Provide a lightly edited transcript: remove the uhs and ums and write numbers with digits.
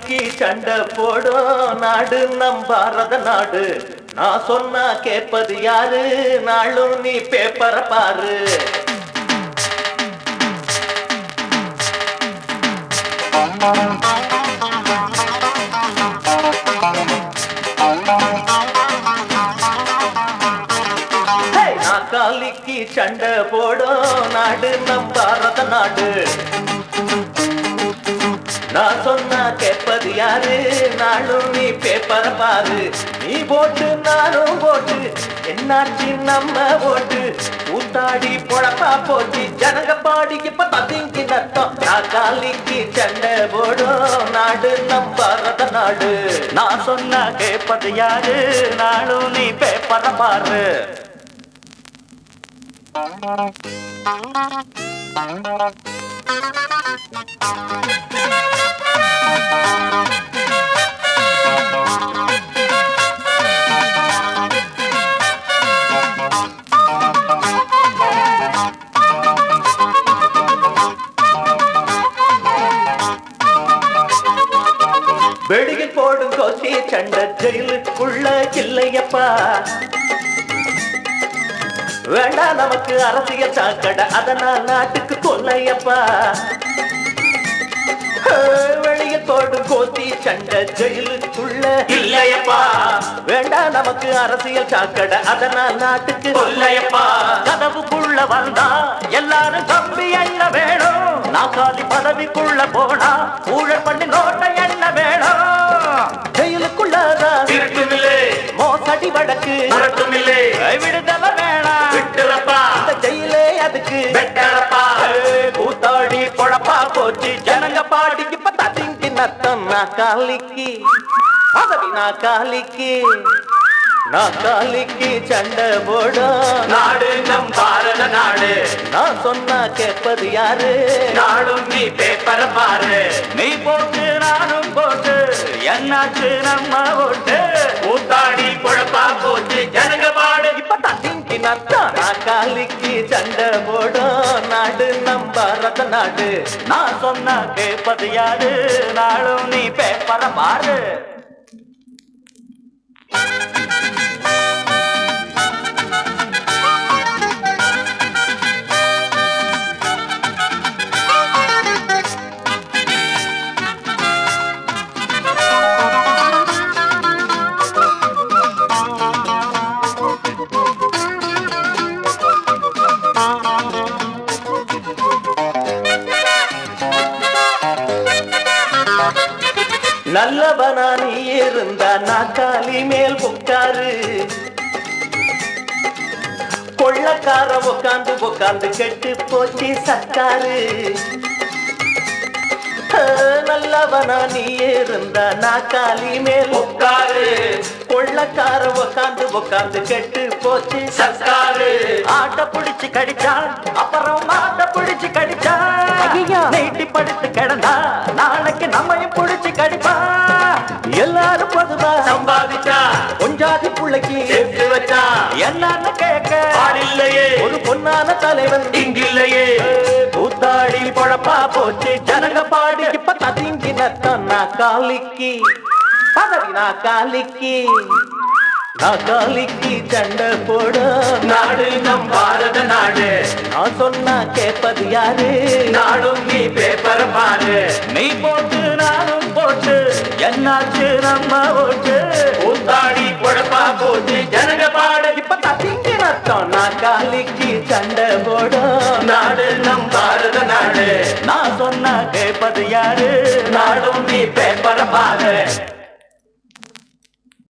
நாக்காலிக்கு சண்டை போடும் நாடு நம் பாரத நாடு. நான் சொன்னா கேட்பது யாரு? நாளும் நீ பேப்பரை பாரு. நாக்காலிக்கு சண்டை போடும் நாடு நம் பாரத நாடு. நான் சொன்னா கேட்பது யாரு? நாளும் நீ பேப்பரை பாரு. நீ போட்டு நானும் போட்டு என்னாச்சு நம்ம ஓட்டு ஊத்தாடி பொழப்பா போச்சு ஜனங்க பாடிக்கு இப்ப தத்திங்கி நத்தம். நாக்காலிக்கு சண்டை போடும் நாடு நம் பாரத நாடு. நான் சொன்னா கேட்பது யாரு? நாளும் நீ பேப்பரை பாரு. வெடியில் போடும் கோசி சண்டை ஜெயிலுக்குள்ள இல்லையப்பா. வேண்டாம் நமக்கு அரசியல் சாக்கடை, அதனால் நாட்டுக்கு கொல்லையப்பா. வெளியே போடும் கோத்தி சண்டை ஜெயிலுக்குள்ள இல்லையப்பா. வேண்டாம் நமக்கு அரசியல் சாக்கடை, அதனால் நாட்டுக்கு கொல்லையப்பா. கதவுக்குள்ள வந்தா எல்லாரும் தம்பி என்ன வேணும்? நாக்காலி பதவிக்குள்ள போனா ஊழல் பண்ணி நோட்டை என்ன வேணும்? ஜெயிலுக்குள்ளதான் திருட்டுமில்லை, மோசடி வழக்கு மறக்குமில்லை, விடுதலை வேணாம் விட்டுறப்பா. இந்த ஜெயிலே அதுக்கு வெட்டறப்பா. கூத்தாடி பொழப்பா போச்சு ஜனங்க பாடிக்கு இப்ப தத்திங்கி நத்தம். நாக்காலிக்கு பதவி நாக்காலிக்கு நாக்காலிக்கு சண்டை போடும் நாடு நம் பாரத நாடு. நான் சொன்னா கேட்பது யாரு? நாடும் நீ பேப்பரை பாரு. நீ போட்டு நானும் போட்டு என்னாச்சு நம்ம ஓட்டு ஊத்தாடி குழப்பா போச்சு ஜனங்க பாடு இப்ப தத்திங்கி நத்தம். நாக்காலிக்கு சண்டை போடும் நாடு நம் பாரத நாடு. நான் சொன்னா கேட்பது யாரு? நாளும் நீ பேப்பரை பாரு. நல்லவனா நீ இருந்தா நாக்காலி மேல் உட்காரு. கொள்ளக்கார உட்காந்து உட்காந்து கெட்டு போச்சு சர்க்காரு. நல்லவனா நீ இருந்தா நாக்காலி மேல் உட்காரு. கொள்ளக்கார உட்காந்து உட்காந்து கெட்டு போச்சு சர்க்காரு. ஆட்ட பிடிச்சு கடிச்சா அப்புறம் மாட்ட பிடிச்சு கடிச்சா நீட்டி படுத்து கிடந்தா நாளைக்கு நம்மையும் பிடிச்சு கடிப்பா. எல்லாரும் பொதுவா சம்பாதிச்சா கொஞ்சாதி பிள்ளைக்கு சேர்த்து வச்சா என்னன்னு கேட்க இல்லையே. ஒரு பொன்னான தலைவன் இங்கில்லையே. கூத்தாடி பொழப்பா போச்சு ஜனங்க பாடி இப்ப தத்திங்கி நத்தம். நாக்காலிக்கு பதவி நாக்காலிக்கு நாக்காலிக்கு சண்டை போடும் நாடு நம் பாரத நாடு. நான் சொன்னா கேட்பது யாரு? நாடும் நீ பேப்பரை பாரு. நீ போட்டு நானும் போட்டு என்னாச்சு நம்ம ஓட்டு ஊத்தாடி பொழப்பா போச்சு ஜனங்க பாடு இப்ப தத்திங்கி நத்தம். நாக்காலிக்கு சண்டை போடும் நாடு நம் பாரத நாடு. நான் சொன்னா கேட்பது யாரு? நாடும் நீ பேப்பரை பாரு.